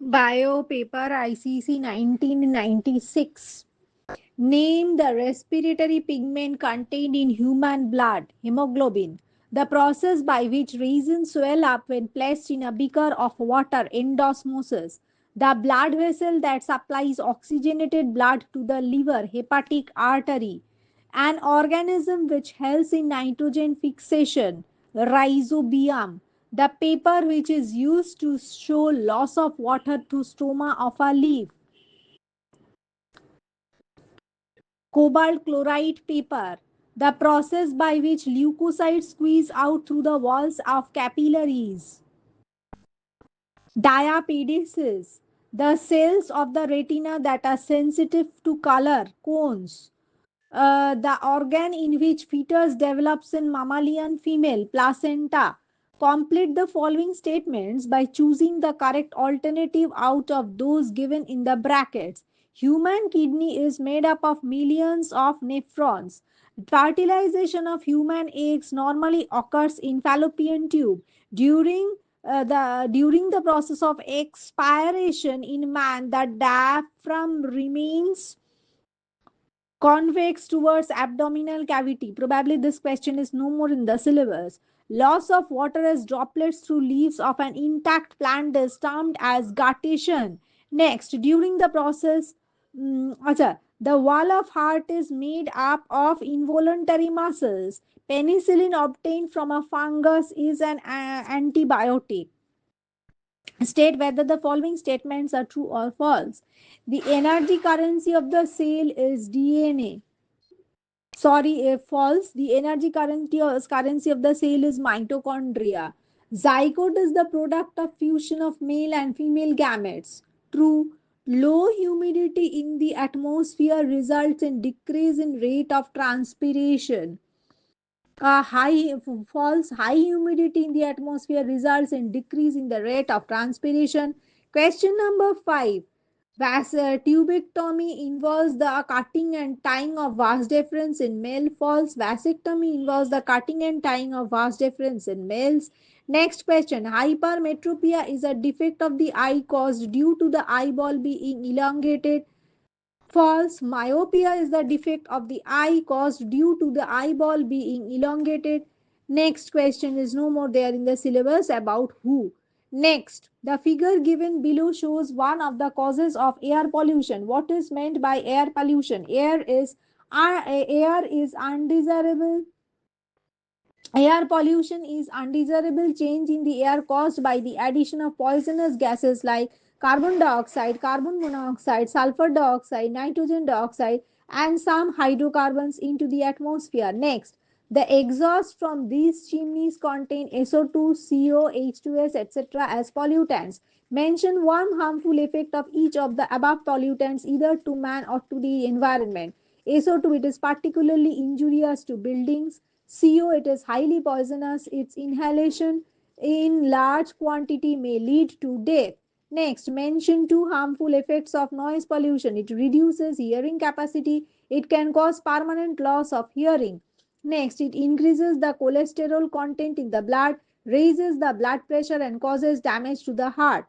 Bio paper ICC 1996. Name the respiratory pigment contained in human blood, hemoglobin. The process by which raisins swell up when placed in a beaker of water, endosmosis. The blood vessel that supplies oxygenated blood to the liver, hepatic artery. An organism which helps in nitrogen fixation, rhizobium. The paper which is used to show loss of water to stoma of a leaf, cobalt chloride paper, the process by which leukocytes squeeze out through the walls of capillaries. Diapedesis, the cells of the retina that are sensitive to color, cones. The organ in which fetus develops in mammalian female, placenta. Complete the following statements by choosing the correct alternative out of those given in the brackets. Human kidney is made up of millions of nephrons. Fertilization of human eggs normally occurs in fallopian tube. During the process of expiration in man, the diaphragm remains convex towards abdominal cavity. Probably this question is no more in the syllabus. Loss of water as droplets through leaves of an intact plant is termed as guttation. Next, during the process, the wall of heart is made up of involuntary muscles. Penicillin obtained from a fungus is an antibiotic. State whether the following statements are true or false. The energy currency of the cell is DNA. Sorry, if false. The energy currency of the cell is mitochondria. Zygote is the product of fusion of male and female gametes. True. Low humidity in the atmosphere results in decrease in rate of transpiration. High humidity in the atmosphere results in decrease in the rate of transpiration. Question number 5. Tubectomy involves the cutting and tying of vas deferens in male. False. Vasectomy involves the cutting and tying of vas deferens in males. Next question. Hypermetropia is a defect of the eye caused due to the eyeball being elongated. False. Myopia is the defect of the eye caused due to the eyeball being elongated. Next question is no more there in the syllabus about who. Next, the figure given below shows one of the causes of air pollution. What is meant by air pollution? Air is undesirable. Air pollution is undesirable change in the air caused by the addition of poisonous gases like carbon dioxide, carbon monoxide, sulfur dioxide, nitrogen dioxide, and some hydrocarbons into the atmosphere. Next, the exhaust from these chimneys contain SO2, CO, H2S, etc. as pollutants. Mention one harmful effect of each of the above pollutants either to man or to the environment. SO2, it is particularly injurious to buildings. CO, it is highly poisonous. Its inhalation in large quantity may lead to death. Next, mention two harmful effects of noise pollution. It reduces hearing capacity. It can cause permanent loss of hearing. Next, it increases the cholesterol content in the blood, raises the blood pressure, and causes damage to the heart.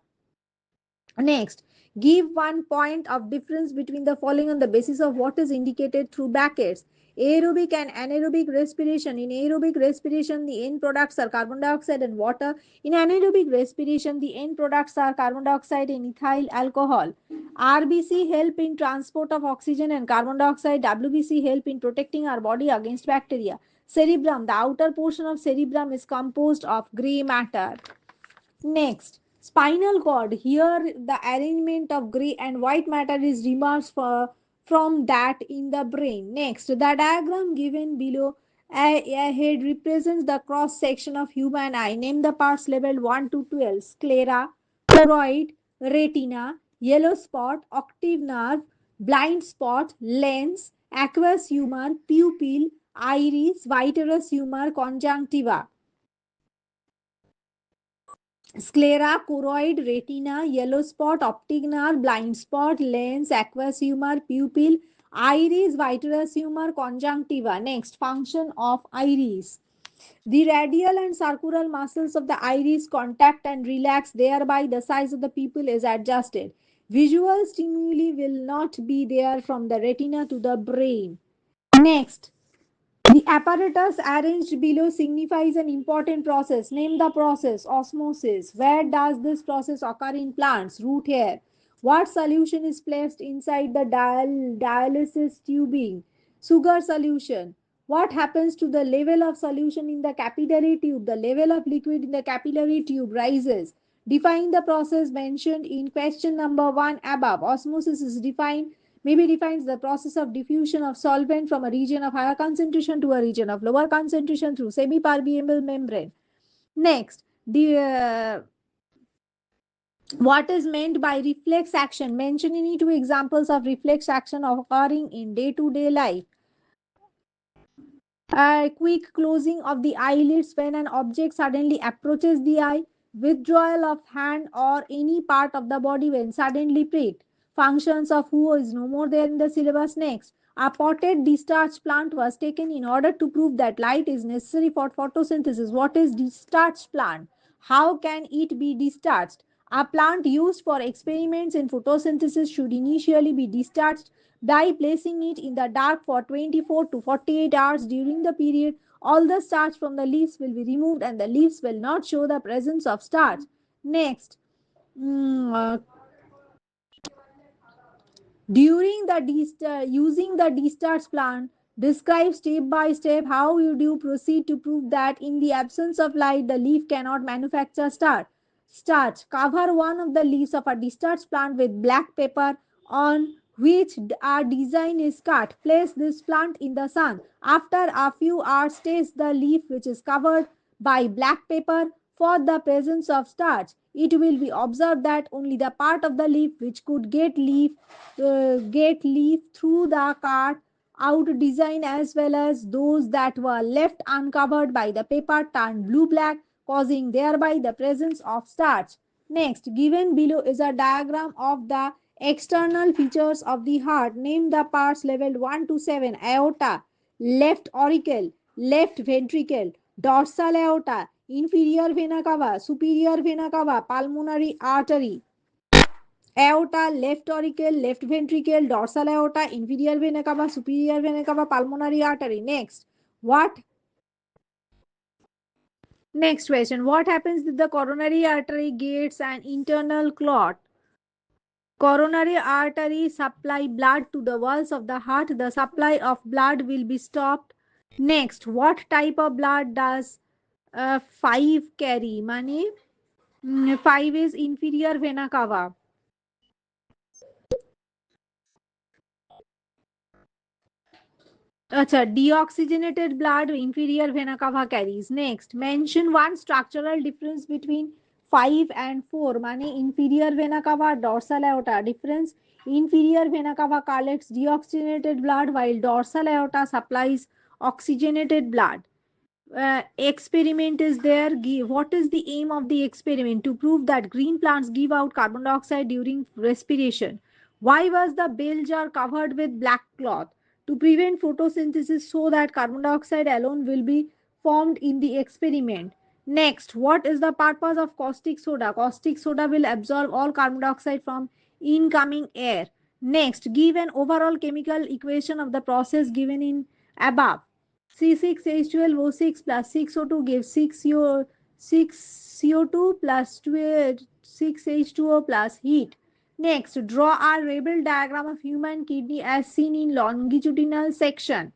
Next, give one point of difference between the following on the basis of what is indicated through brackets. Aerobic and anaerobic respiration. In aerobic respiration, the end products are carbon dioxide and water. In anaerobic respiration, the end products are carbon dioxide and ethyl alcohol. RBC help in transport of oxygen and carbon dioxide. WBC help in protecting our body against bacteria. Cerebrum. The outer portion of cerebrum is composed of gray matter. Next, spinal cord. Here, the arrangement of gray and white matter is remarks from that in the brain. Next, the diagram given below a head represents the cross section of human eye. Name the parts labeled 1 to 12. Sclera, choroid, retina, yellow spot, octave nerve, blind spot, lens, aqueous humor, pupil, iris, vitreous humor, conjunctiva. Sclera, choroid, retina, yellow spot, optic nerve, blind spot, lens, aqueous humor, pupil, iris, vitreous humor, conjunctiva. Next, function of iris. The radial and circular muscles of the iris contact and relax, thereby the size of the pupil is adjusted. Visual stimuli will not be there from the retina to the brain. Next, the apparatus arranged below signifies an important process. Name the process. Osmosis. Where does this process occur in plants? Root hair. What solution is placed inside the dialysis tubing? Sugar solution. What happens to the level of solution in the capillary tube? The level of liquid in the capillary tube rises. Define the process mentioned in question number 1 above. Osmosis is defined maybe defines the process of diffusion of solvent from a region of higher concentration to a region of lower concentration through semi-permeable membrane. Next, what is meant by reflex action? Mention any two examples of reflex action occurring in day-to-day life. A quick closing of the eyelids when an object suddenly approaches the eye, withdrawal of hand or any part of the body when suddenly pricked. Functions of who is no more there in the syllabus. Next, a potted discharge plant was taken in order to prove that light is necessary for photosynthesis. What is discharge plant? How can it be discharged? A plant used for experiments in photosynthesis should initially be discharged by placing it in the dark for 24 to 48 hours. During the period, all the starch from the leaves will be removed and the leaves will not show the presence of starch. Next, mm, uh, during the using the discharge plan, describe step by step how would you proceed to prove that in the absence of light, the leaf cannot manufacture starch. Starch. Cover one of the leaves of a discharge plant with black paper on which a design is cut. Place this plant in the sun. After a few hours, taste the leaf which is covered by black paper for the presence of starch. It will be observed that only the part of the leaf which could get leaf through the cut out design as well as those that were left uncovered by the paper turned blue black, causing thereby the presence of starch. Next, given below is a diagram of the external features of the heart. Name the parts leveled 1 to 7. Aorta, left auricle, left ventricle, dorsal aorta, inferior vena cava, superior vena cava, pulmonary artery. Aorta, left auricle, left ventricle, dorsal aorta, inferior vena cava, superior vena cava, pulmonary artery. What next question? What happens if the coronary artery gets an internal clot? Coronary artery supply blood to the walls of the heart. The supply of blood will be stopped. Next, what type of blood does 5 carry? Money. 5 is inferior vena cava. Acha, deoxygenated blood inferior vena cava carries. Next, mention one structural difference between 5 and 4. Money inferior vena cava, dorsal aorta. Difference inferior vena cava collects deoxygenated blood while dorsal aorta supplies oxygenated blood. Experiment is there. What is the aim of the experiment? To prove that green plants give out carbon dioxide during respiration. Why was the bell jar covered with black cloth? To prevent photosynthesis so that carbon dioxide alone will be formed in the experiment. Next, what is the purpose of caustic soda? Caustic soda will absorb all carbon dioxide from incoming air. Next, give an overall chemical equation of the process given in above. C6H12O6 plus 6O2 gives 6CO2 plus 6H2O plus heat. Next, draw a Rebel diagram of human kidney as seen in longitudinal section.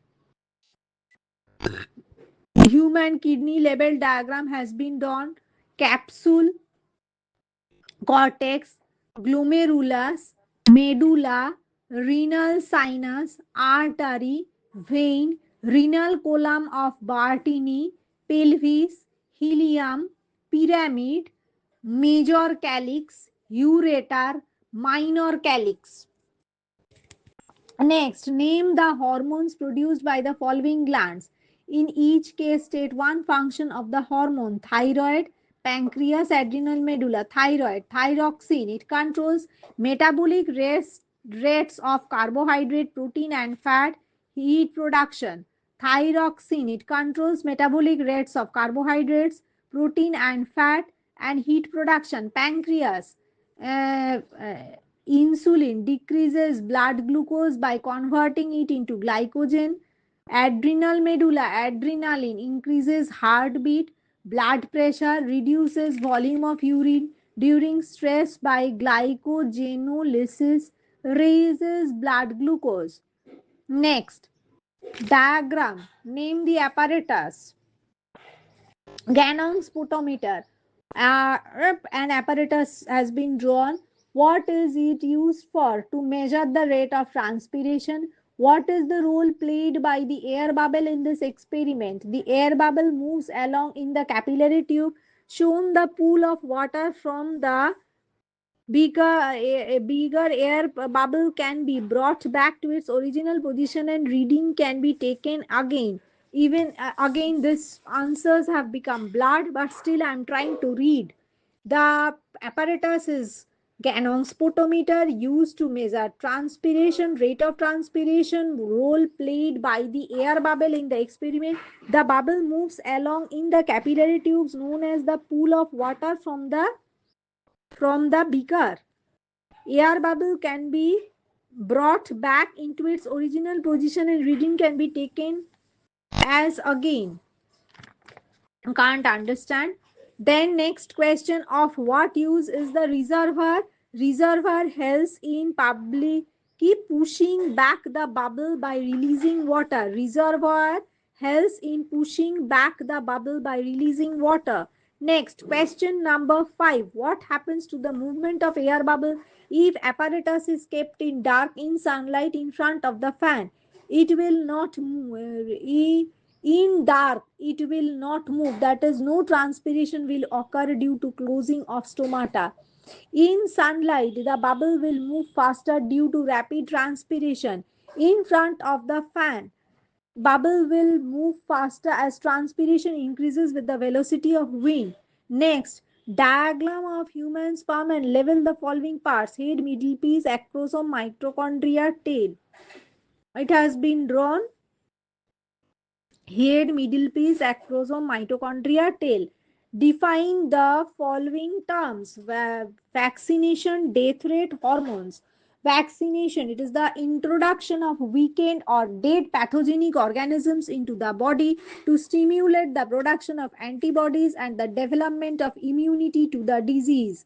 Human kidney label diagram has been drawn. Capsule, cortex, glomerulus, medulla, renal sinus, artery, vein, renal column of Bartini, pelvis, helium, pyramid, major calyx, ureter, minor calyx. Next, name the hormones produced by the following glands. In each case, state one function of the hormone. Thyroid, pancreas, adrenal medulla. Thyroid, thyroxine. It controls metabolic rates of carbohydrate, protein, and fat, heat production. Thyroxine, it controls metabolic rates of carbohydrates, protein and fat, and heat production. Pancreas, insulin decreases blood glucose by converting it into glycogen. Adrenal medulla, adrenaline increases heartbeat, blood pressure, reduces volume of urine during stress by glycogenolysis, raises blood glucose. Next, diagram. Name the apparatus. Ganong spotometer. An apparatus has been drawn. What is it used for? To measure the rate of transpiration. What is the role played by the air bubble in this experiment? The air bubble moves along in the capillary tube. Shown the pool of water from the bigger air bubble can be brought back to its original position and reading can be taken again. Even again, these answers have become blurred, but still I'm trying to read. The apparatus is Ganong spotometer used to measure transpiration, rate of transpiration, role played by the air bubble in the experiment. The bubble moves along in the capillary tubes known as the pool of water from the beaker. Air bubble can be brought back into its original position and reading can be taken as again. Can't understand. Then next question, of what use is the reservoir? Reservoir helps in public keep pushing back the bubble by releasing water. Reservoir helps in pushing back the bubble by releasing water. Next, question number 5. What happens to the movement of air bubble if apparatus is kept in dark in sunlight in front of the fan? It will not move. In dark, it will not move. That is, no transpiration will occur due to closing of stomata. In sunlight, the bubble will move faster due to rapid transpiration. In front of the fan, bubble will move faster as transpiration increases with the velocity of wind. Next, diagram of human sperm and level the following parts: head, middle piece, acrosome, mitochondria, tail. It has been drawn. Head, middle piece, acrosome, mitochondria, tail. Define the following terms: vaccination, death rate, hormones. Vaccination, it is the introduction of weakened or dead pathogenic organisms into the body to stimulate the production of antibodies and the development of immunity to the disease.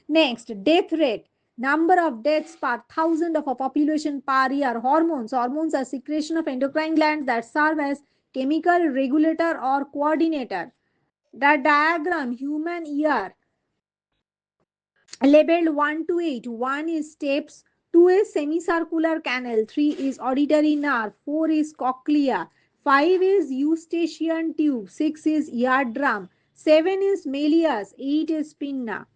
Next, death rate. Number of deaths per thousand of a population per year. Hormones. Hormones are secretion of endocrine glands that serve as chemical regulator or coordinator. The diagram, human ear, labeled 1 to 8. 1 is steps, 2 is semicircular canal, 3 is auditory nerve, 4 is cochlea, 5 is eustachian tube, 6 is eardrum, 7 is malleus, 8 is pinna.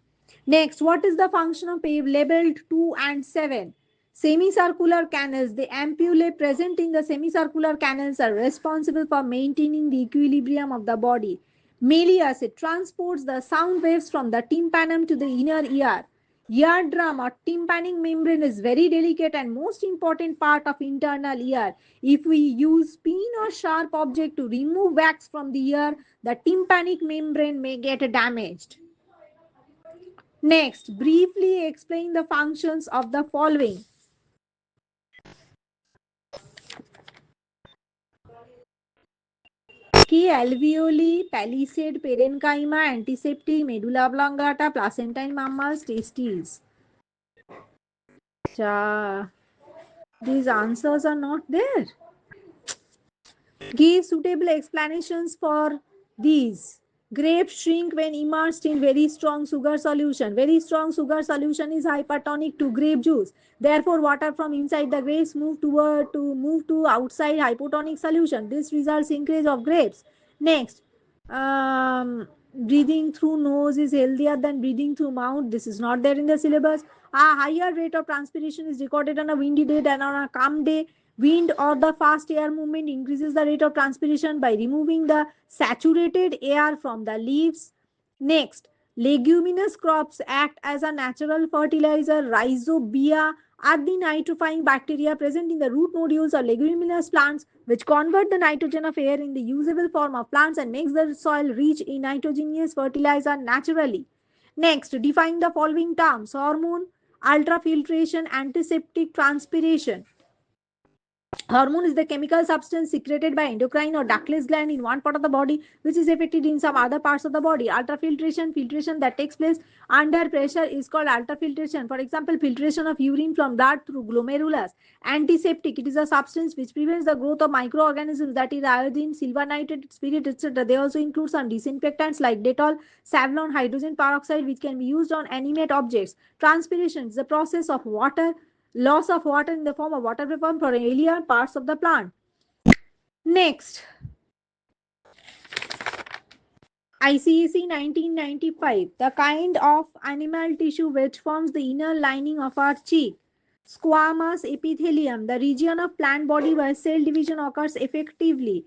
Next, what is the function of pave labeled 2 and 7? Semicircular canals. The ampullae present in the semicircular canals are responsible for maintaining the equilibrium of the body. Malleus, it transports the sound waves from the tympanum to the inner ear. Eardrum or tympanic membrane is very delicate and most important part of internal ear. If we use pin or sharp object to remove wax from the ear, the tympanic membrane may get damaged. Next, briefly explain the functions of the following. Key alveoli, palisade, parenchyma, antiseptic, medulla oblongata, placentine mammals, testes. These answers are not there. Give suitable explanations for these. Grapes shrink when immersed in very strong sugar solution. Very strong sugar solution is hypertonic to grape juice. Therefore, water from inside the grapes move to outside hypotonic solution. This results in increase of grapes. Next, breathing through nose is healthier than breathing through mouth. This is not there in the syllabus. A higher rate of transpiration is recorded on a windy day than on a calm day. Wind or the fast air movement increases the rate of transpiration by removing the saturated air from the leaves. Next, leguminous crops act as a natural fertilizer. Rhizobia are the nitrifying bacteria present in the root nodules or leguminous plants, which convert the nitrogen of air in the usable form of plants and makes the soil rich in nitrogenous fertilizer naturally. Next, define the following terms: hormone, ultrafiltration, antiseptic, transpiration. Hormone is the chemical substance secreted by endocrine or ductless gland in one part of the body, which is affected in some other parts of the body. Ultrafiltration, filtration that takes place under pressure is called ultrafiltration. For example, filtration of urine from blood through glomerulus. Antiseptic, it is a substance which prevents the growth of microorganisms, that is iodine, silver nitrate, spirit, etc. They also include some disinfectants like Dettol, Savlon, hydrogen peroxide, which can be used on animate objects. Transpiration is the process of water loss of water in the form of water vapor for earlier parts of the plant. Next, ICEC 1995, the kind of animal tissue which forms the inner lining of our cheek. Squamous epithelium, the region of plant body where cell division occurs effectively.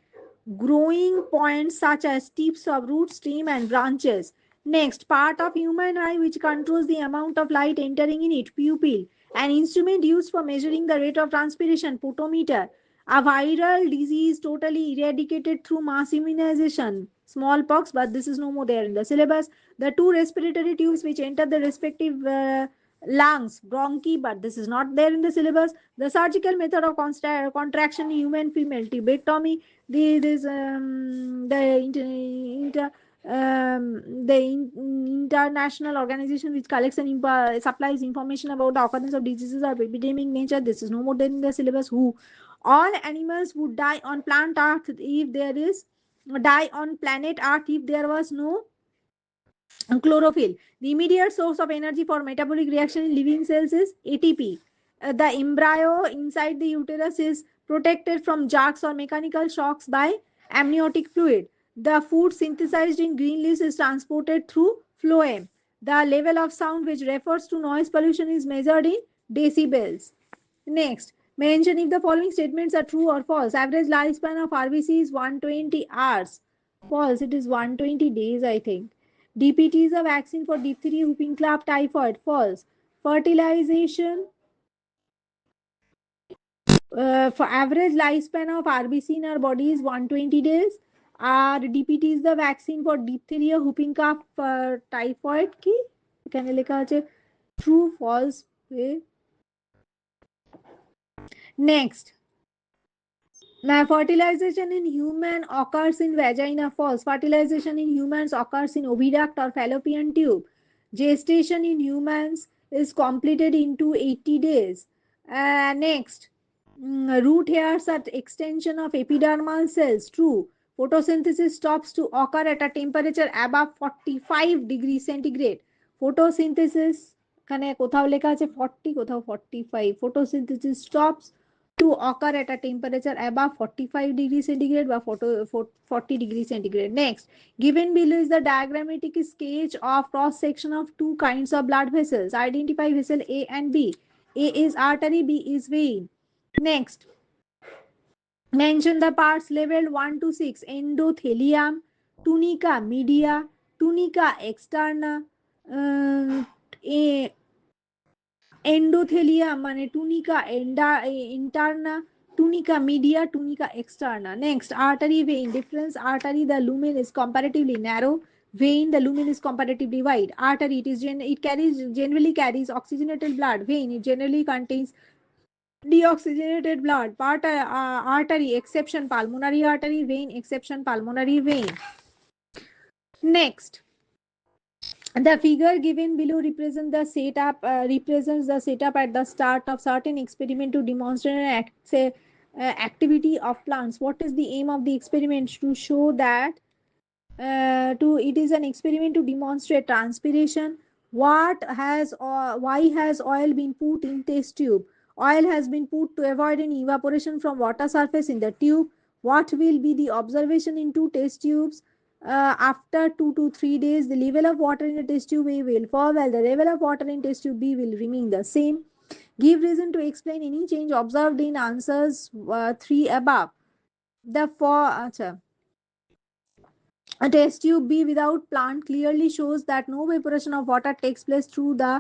Growing points such as tips of root, stem, and branches. Next, part of human eye which controls the amount of light entering in it, pupil. An instrument used for measuring the rate of transpiration, photometer. A viral disease totally eradicated through mass immunization, smallpox, but this is no more there in the syllabus. The two respiratory tubes which enter the respective lungs, bronchi, but this is not there in the syllabus. The surgical method of contraction in human female, tuberectomy. The international organization which collects and supplies information about the occurrence of diseases of epidemic nature. This is no more than in the syllabus. Who? All animals would die on planet Earth if there is die on planet Earth if there was no chlorophyll. The immediate source of energy for metabolic reaction in living cells is ATP. The embryo inside the uterus is protected from jerks or mechanical shocks by amniotic fluid. The food synthesized in green leaves is transported through phloem. The level of sound, which refers to noise pollution, is measured in decibels. Next, mention if the following statements are true or false. Average lifespan of RBC is 120 hours. False, it is 120 days, I think. DPT is a vaccine for diphtheria, whooping cough, typhoid. False. Fertilization for average lifespan of RBC in our body is 120 days. Our DPT is the vaccine for diphtheria, whooping cough, typhoid. কি এখানে লেখা আছে true false. Next, now, fertilization in human occurs in vagina. False. Fertilization in humans occurs in oviduct or fallopian tube. Gestation in humans is completed into 80 days. Next, root hairs are extension of epidermal cells. True. Photosynthesis stops to occur at a temperature above 45 degrees centigrade. Photosynthesis, এখানে কোথাও লেখা আছে 40, কোথাও 45. Photosynthesis stops to occur at a temperature above 45 degrees centigrade or 40 degrees centigrade. Next, given below is the diagrammatic sketch of cross section of two kinds of blood vessels. Identify vessel A and B. A is artery, B is vein. Next, mention the parts labeled 1 to 6. Endothelium, tunica media, tunica externa, a endothelium মানে টুনিকা ইন্টারনা, tunica media, tunica externa. Next, artery vein difference. Artery, the lumen is comparatively narrow. Vein, the lumen is comparatively wide. Artery, it generally carries oxygenated blood. Vein, it generally contains deoxygenated blood. Artery exception pulmonary artery. Vein exception pulmonary vein. Next, the figure given below represents the setup at the start of certain experiment to demonstrate activity of plants. What is the aim of the experiment? To show that it is an experiment to demonstrate transpiration. Why has oil been put in test tube? Oil has been put to avoid any evaporation from water surface in the tube. What will be the observation in two test tubes? After 2 to 3 days, the level of water in the test tube A will fall, while the level of water in test tube B will remain the same. Give reason to explain any change observed in answers 3 above. The a test tube B without plant clearly shows that no evaporation of water takes place through the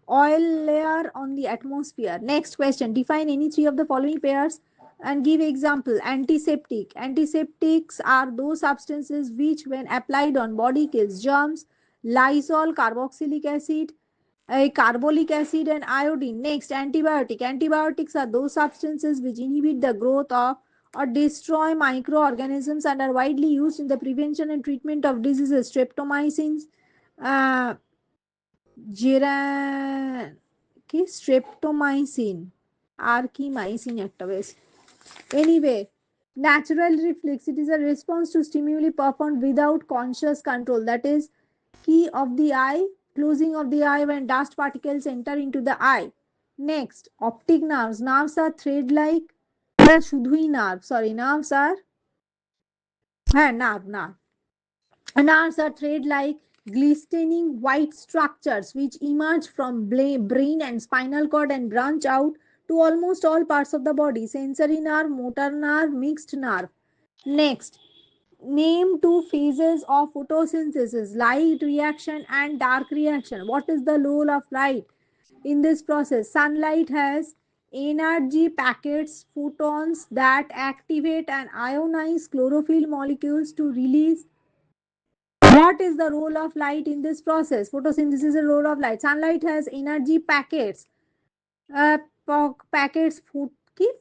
oil layer on the atmosphere. Next question, define any three of the following pairs and give example. Antiseptic. Antiseptics are those substances which when applied on body kills germs. Lysol, carboxylic acid, a carbolic acid and iodine. Next, antibiotic. Antibiotics are those substances which inhibit the growth of or destroy microorganisms and are widely used in the prevention and treatment of diseases. Streptomycin, uh, কি streptomycin আর কি mycin একটা বেশ anyway natural reflex, it is a response to stimuli performed without conscious control, that is key of the eye, closing of the eye when dust particles enter into the eye. Next, optic nerves. Nerves are thread like শুধুই nerve sorry nerves আর হ্যাঁ nerve nerve Nerves are thread-like, glistening white structures which emerge from brain and spinal cord and branch out to almost all parts of the body. Sensory nerve, motor nerve, mixed nerve. Next, name two phases of photosynthesis: light reaction and dark reaction. What is the role of light in this process? Sunlight has energy packets, photons that activate and ionize chlorophyll molecules to release. What is the role of light in this process? Photosynthesis is a role of light. Sunlight has energy packets, uh, packets,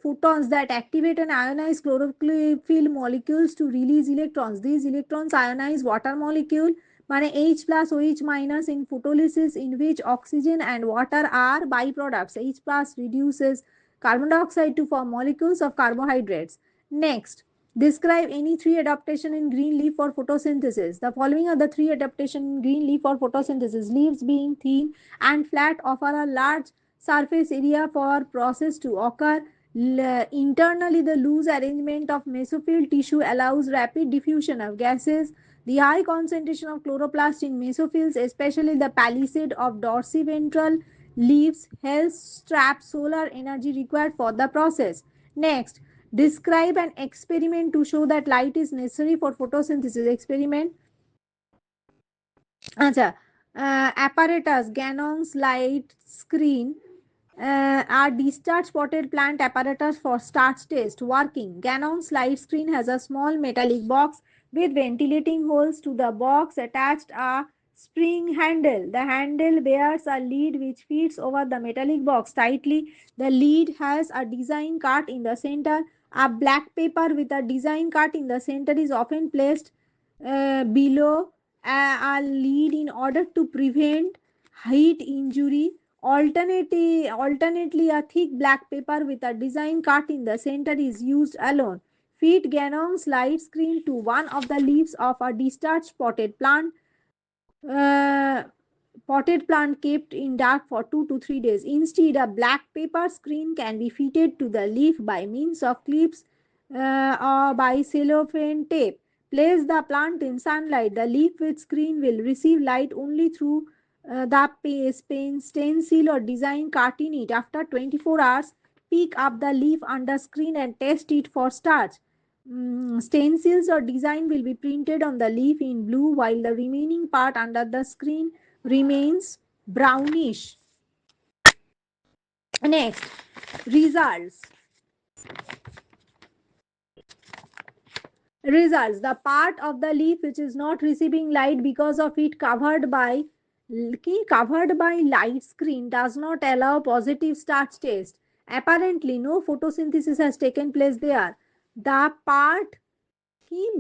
photons that activate and ionize chlorophyll molecules to release electrons. These electrons ionize water molecule, মানে H plus OH minus in photolysis, in which oxygen and water are byproducts. H plus reduces carbon dioxide to form molecules of carbohydrates. Next, describe any three adaptation in green leaf for photosynthesis. The following are the three adaptation in green leaf for photosynthesis. Leaves being thin and flat offer a large surface area for process to occur. Internally, the loose arrangement of mesophyll tissue allows rapid diffusion of gases. The high concentration of chloroplast in mesophylls, especially the palisade of dorsiventral leaves, helps trap solar energy required for the process. Next, describe an experiment to show that light is necessary for photosynthesis. Experiment. আচ্ছা, apparatus Ganong's light screen are discharge spotted plant apparatus for starch test. Working. Ganong's light screen has a small metallic box with ventilating holes. To the box attached a spring handle. The handle bears a lead which fits over the metallic box tightly. The lead has a design cut in the center. A black paper with a design cut in the center is often placed below a lead in order to prevent heat injury. Alternately, a thick black paper with a design cut in the center is used alone. Feed Ganong's light screen to one of the leaves of a discharged uh, potted plant kept in dark for 2 to 3 days. Instead, a black paper screen can be fitted to the leaf by means of clips or by cellophane tape. Place the plant in sunlight. The leaf with screen will receive light only through the stencil or design cut in it. After 24 hours, pick up the leaf under screen and test it for starch. Stencils or design will be printed on the leaf in blue while the remaining part under the screen remains brownish. Next, results. Results. The part of the leaf which is not receiving light because of it covered by light screen does not allow positive starch test. Apparently, no photosynthesis has taken place there. The part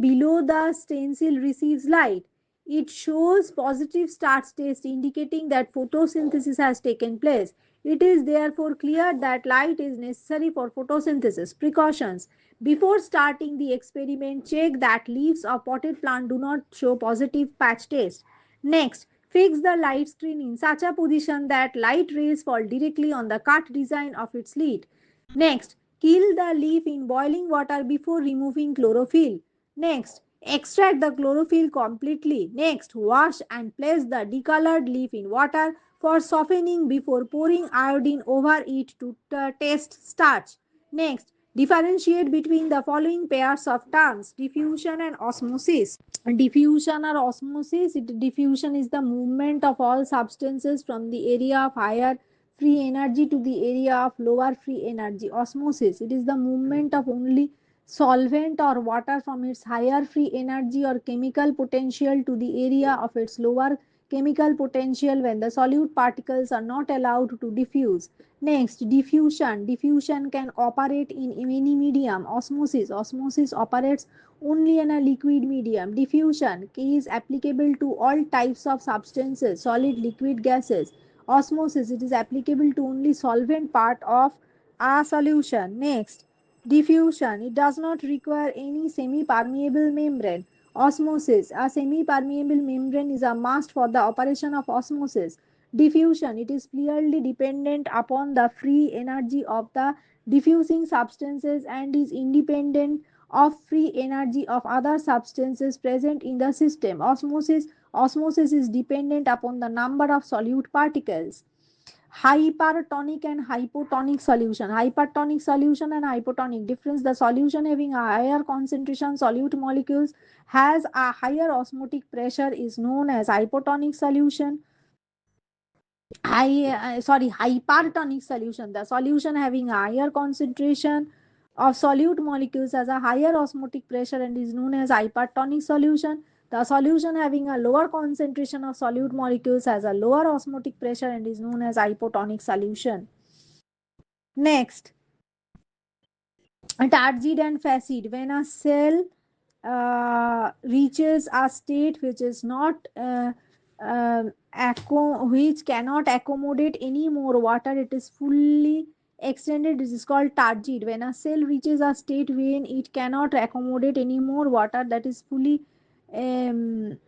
below the stencil receives light. It shows positive starch test indicating that photosynthesis has taken place. It is therefore clear that light is necessary for photosynthesis. Precautions. Before starting the experiment, check that leaves of potted plant do not show positive patch test. Next, fix the light screen in such a position that light rays fall directly on the cut design of its lid. Next, kill the leaf in boiling water before removing chlorophyll. Next, extract the chlorophyll completely. Next, wash and place the decolored leaf in water for softening before pouring iodine over it to test starch. Next, Differentiate between the following pairs of terms: diffusion and osmosis. Diffusion or osmosis, diffusion is the movement of all substances from the area of higher free energy to the area of lower free energy. Osmosis, it is the movement of only solvent or water from its higher free energy or chemical potential to the area of its lower chemical potential when the solute particles are not allowed to diffuse. Next, diffusion. Diffusion can operate in any medium. Osmosis operates only in a liquid medium. Diffusion is applicable to all types of substances, solid, liquid, gases. Osmosis, it is applicable to only solvent part of a solution. Next, diffusion, it does not require any semi-permeable membrane. Osmosis, a semi-permeable membrane is a must for the operation of osmosis. Diffusion, it is clearly dependent upon the free energy of the diffusing substances and is independent of free energy of other substances present in the system. Osmosis is dependent upon the number of solute particles. Hypertonic and hypotonic solution. Hypertonic solution and hypotonic difference: the solution having a higher concentration solute molecules has a higher osmotic pressure is known as hypotonic solution. Hypertonic solution, the solution having a higher concentration of solute molecules has a higher osmotic pressure and is known as hypertonic solution. The solution having a lower concentration of solute molecules has a lower osmotic pressure and is known as hypotonic solution. Next, targid and facid. When a cell reaches a state which is not which cannot accommodate any more water, it is fully extended. This is called targid. When a cell reaches a state when it cannot accommodate any more water, that is fully um,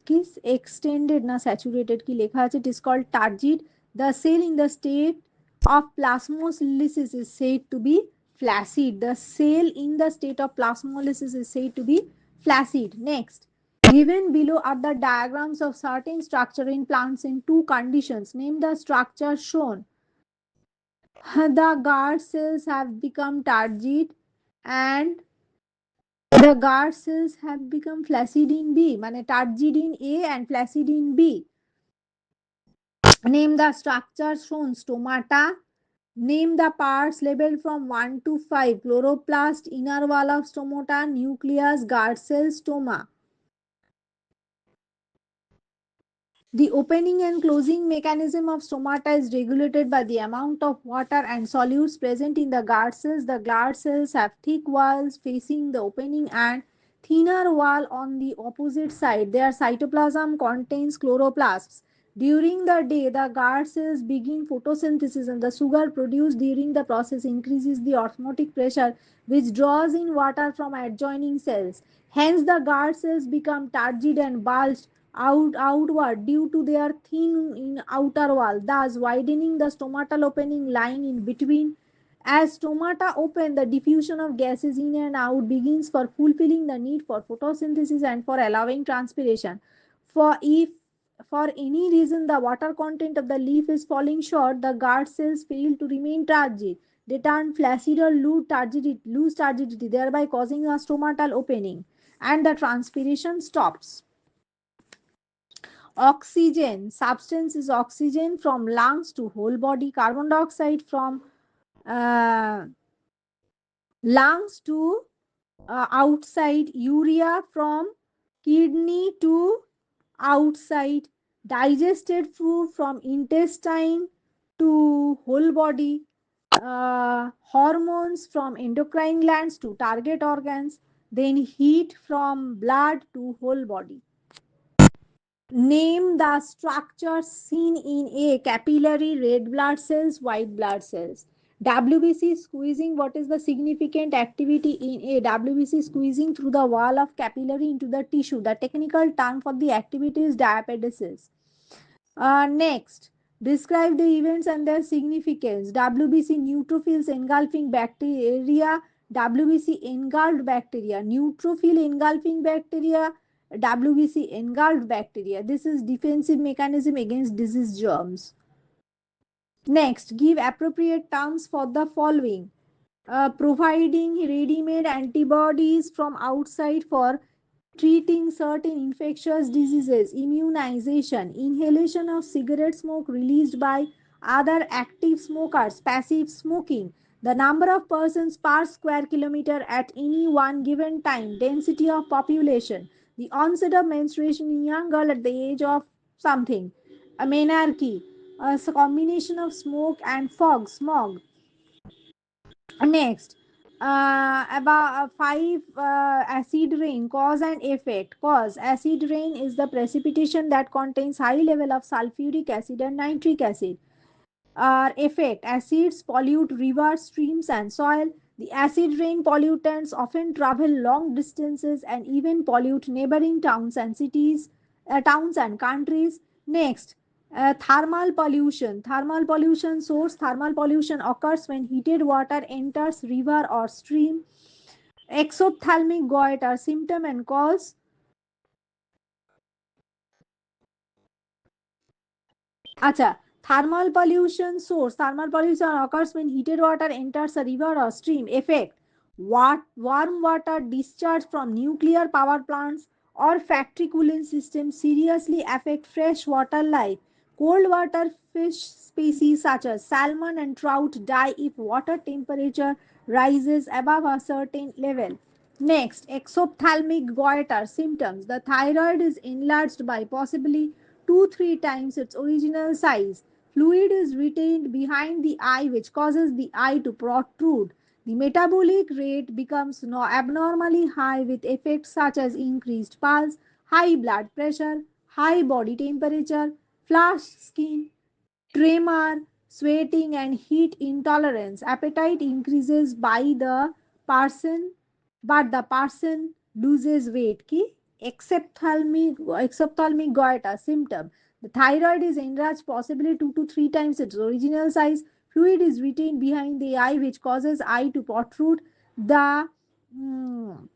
किस extended ना saturated की लेखा আছে, it is called targid. The cell in the state of plasmolysis is said to be flaccid. The cell in the state of plasmolysis is said to be flaccid. Next, given below are the diagrams of certain structure in plants in two conditions. Name the structure shown. The guard cells have become targid and the guard cells have become flaccid in B. মানে targid in A and flaccid in B. Name the structure shown. Stomata. Name the parts labeled from 1 to 5. Chloroplast, inner wall of stomata, nucleus, guard cell, stoma. The opening and closing mechanism of stomata is regulated by the amount of water and solutes present in the guard cells. The guard cells have thick walls facing the opening and thinner wall on the opposite side. Their cytoplasm contains chloroplasts. During the day, the guard cells begin photosynthesis and the sugar produced during the process increases the osmotic pressure which draws in water from adjoining cells. Hence, the guard cells become turgid and bulged outward due to their thin in outer wall, thus widening the stomatal opening lying in between. As stomata open, the diffusion of gases in and out begins for fulfilling the need for photosynthesis and for allowing transpiration. For if for any reason the water content of the leaf is falling short, the guard cells fail to remain turgid. They turn flaccid or lose turgidity, thereby causing a stomatal opening, and the transpiration stops. Oxygen, substance is oxygen from lungs to whole body. Carbon dioxide from uh, lungs to outside. Urea from kidney to outside. Digested food from intestine to whole body. Hormones from endocrine glands to target organs. Then heat from blood to whole body. Name the structures seen in A: capillary, red blood cells, white blood cells. WBC squeezing. What is the significant activity in A? WBC squeezing through the wall of capillary into the tissue. The technical term for the activity is diapedesis. Next, describe the events and their significance. WBC neutrophils engulfing bacteria. WBC engulfed bacteria. Neutrophil engulfing bacteria. WBC engulfed bacteria. This is defensive mechanism against disease germs. Next, give appropriate terms for the following. providing ready-made antibodies from outside for treating certain infectious diseases, immunization, inhalation of cigarette smoke released by other active smokers, passive smoking, the number of persons per square kilometer at any one given time, density of population, the onset of menstruation in young girl at the age of something, a menarche, a combination of smoke and smog. Next, about five acid rain cause and effect. Cause acid rain is the precipitation that contains high level of sulfuric acid and nitric acid. Effect acids pollute rivers, streams, and soil. The acid rain pollutants often travel long distances and even pollute neighboring towns and cities, towns and countries. Next, thermal pollution. Thermal pollution occurs when heated water enters river or stream. Exophthalmic goiter symptom and cause. Acha, thermal pollution source. Thermal pollution occurs when heated water enters a river or stream. Effect. Warm water discharged from nuclear power plants or factory cooling systems seriously affect fresh water life. Cold water fish species such as salmon and trout die if water temperature rises above a certain level. Next, exophthalmic goiter symptoms. The thyroid is enlarged by possibly 2-3 times its original size. Fluid is retained behind the eye, which causes the eye to protrude. The metabolic rate becomes abnormally high with effects such as increased pulse, high blood pressure, high body temperature, flushed skin, tremor, sweating, and heat intolerance. Appetite increases by the person, but the person loses weight. Ki? Exophthalmic goiter symptom. The thyroid is enlarged possibly 2 to 3 times its original size. Fluid is retained behind the eye, which causes eye to protrude. The mm,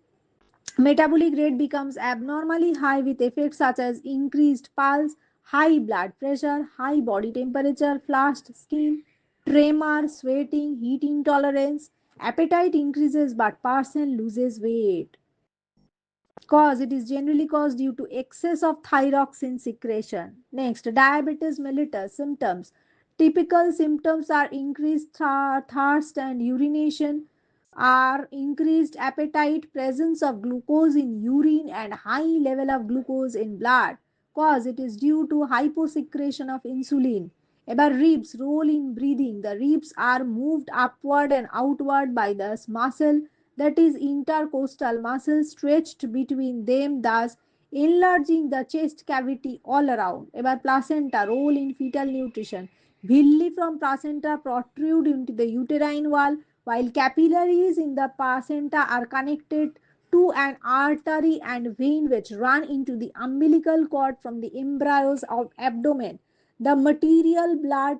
metabolic rate becomes abnormally high with effects such as increased pulse, high blood pressure, high body temperature, flushed skin, tremor, sweating, heat intolerance. Appetite increases but person loses weight. Cause it is generally caused due to excess of thyroxine secretion. Next, diabetes mellitus symptoms. Typical symptoms are increased thirst and urination, are increased appetite, presence of glucose in urine, and high level of glucose in blood. Cause it is due to hyposecretion of insulin. About ribs, role in breathing. The ribs are moved upward and outward by the muscle, that is intercostal muscle, stretched between them, thus enlarging the chest cavity all around. About placenta, role in fetal nutrition. Villi from placenta protrude into the uterine wall, while capillaries in the placenta are connected to an artery and vein which run into the umbilical cord from the embryos of abdomen. The material blood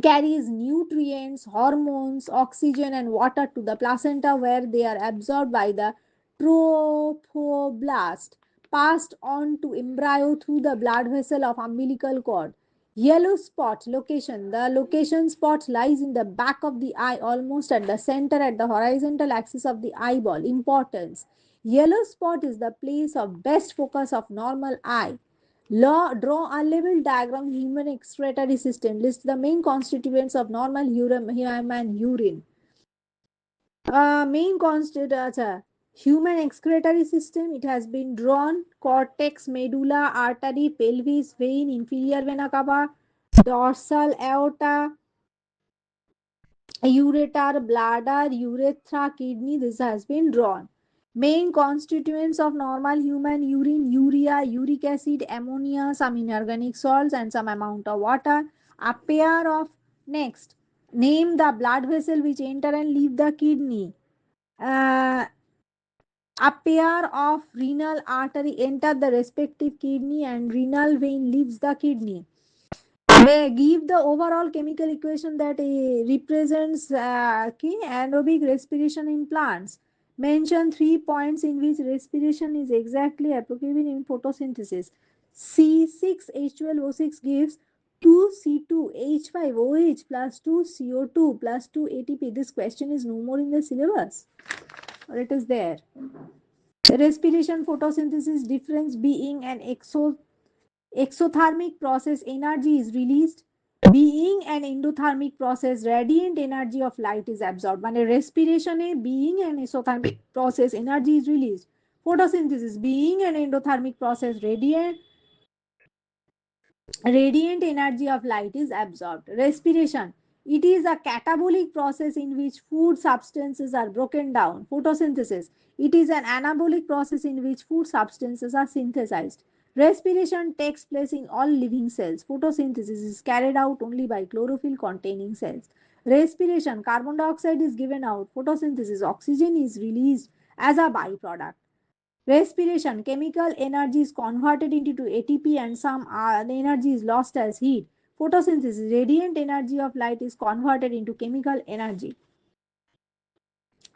carries nutrients, hormones, oxygen, and water to the placenta where they are absorbed by the trophoblast, passed on to embryo through the blood vessel of umbilical cord. Yellow spot location. The location spot lies in the back of the eye, almost at the center at the horizontal axis of the eyeball. Importance. Yellow spot is the place of best focus of normal eye. Draw a level diagram human excretory system. List the main constituents of normal human urine. Main constituents human excretory system. It has been drawn: cortex, medulla, artery, pelvis, vein, inferior vena cava, dorsal aorta, ureter, bladder, urethra, kidney. This has been drawn. Main constituents of normal human urine: urea, uric acid, ammonia, some inorganic salts, and some amount of water. A pair of next. Name the blood vessel which enter and leave the kidney. Uh, a pair of renal artery enter the respective kidney and renal vein leaves the kidney. May give the overall chemical equation that represents anaerobic respiration in plants. Mention 3 points in which respiration is exactly applicable in photosynthesis. C6H12O6 gives 2C2H5OH plus 2CO2 plus 2 ATP. This question is no more in the syllabus, or it is there. Respiration, photosynthesis, difference being an exothermic process, energy is released. Being an endothermic process, radiant energy of light is absorbed. মানে respiration being an exothermic process, energy is released. Photosynthesis, being an endothermic process, radiant energy of light is absorbed. Respiration, it is a catabolic process in which food substances are broken down. Photosynthesis, it is an anabolic process in which food substances are synthesized. Respiration takes place in all living cells. Photosynthesis is carried out only by chlorophyll containing cells. Respiration, carbon dioxide is given out. Photosynthesis, oxygen is released as a byproduct. Respiration, chemical energy is converted into ATP and some energy is lost as heat. Photosynthesis, radiant energy of light is converted into chemical energy.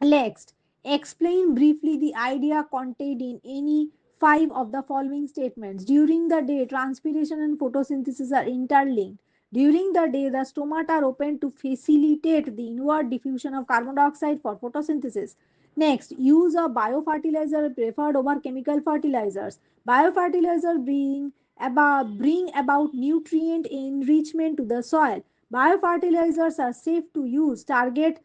Next, explain briefly the idea contained in any five of the following statements. During the day, transpiration and photosynthesis are interlinked. During the day, the stomata are open to facilitate the inward diffusion of carbon dioxide for photosynthesis. Next, use of biofertilizer preferred over chemical fertilizers. Biofertilizer bring about nutrient enrichment to the soil. Biofertilizers are safe to use, target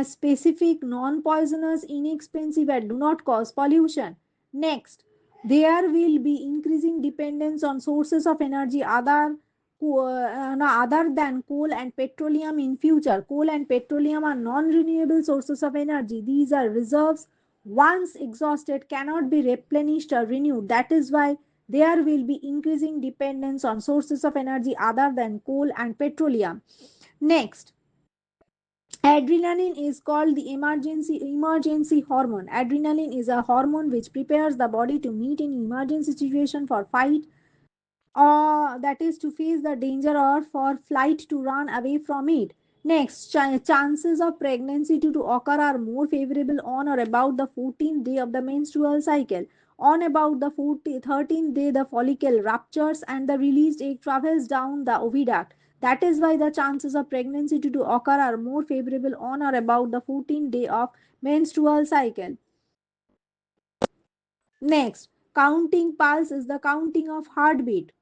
specific, non poisonous, inexpensive, and do not cause pollution. Next, there will be increasing dependence on sources of energy other than coal and petroleum in future. Coal and petroleum are non-renewable sources of energy. These are reserves once exhausted cannot be replenished or renewed. That is why there will be increasing dependence on sources of energy other than coal and petroleum. Next, adrenaline is called the emergency hormone. Adrenaline is a hormone which prepares the body to meet an emergency situation for fight, or that is to face the danger, or for flight to run away from it. Next, chances of pregnancy to occur are more favorable on or about the 14th day of the menstrual cycle. On about the 13th day, the follicle ruptures and the released egg travels down the oviduct. That is why the chances of pregnancy to occur are more favorable on or about the 14th day of menstrual cycle. Next, counting pulse is the counting of heartbeat.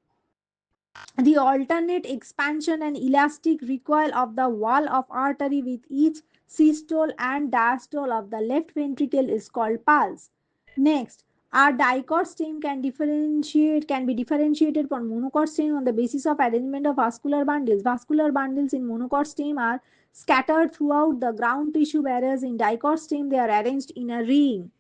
The alternate expansion and elastic recoil of the wall of artery with each systole and diastole of the left ventricle is called pulse. Next, our dicot stem can be differentiated from monocot stem on the basis of arrangement of vascular bundles. Vascular bundles in monocot stem are scattered throughout the ground tissue, whereas in dicot stem they are arranged in a ring.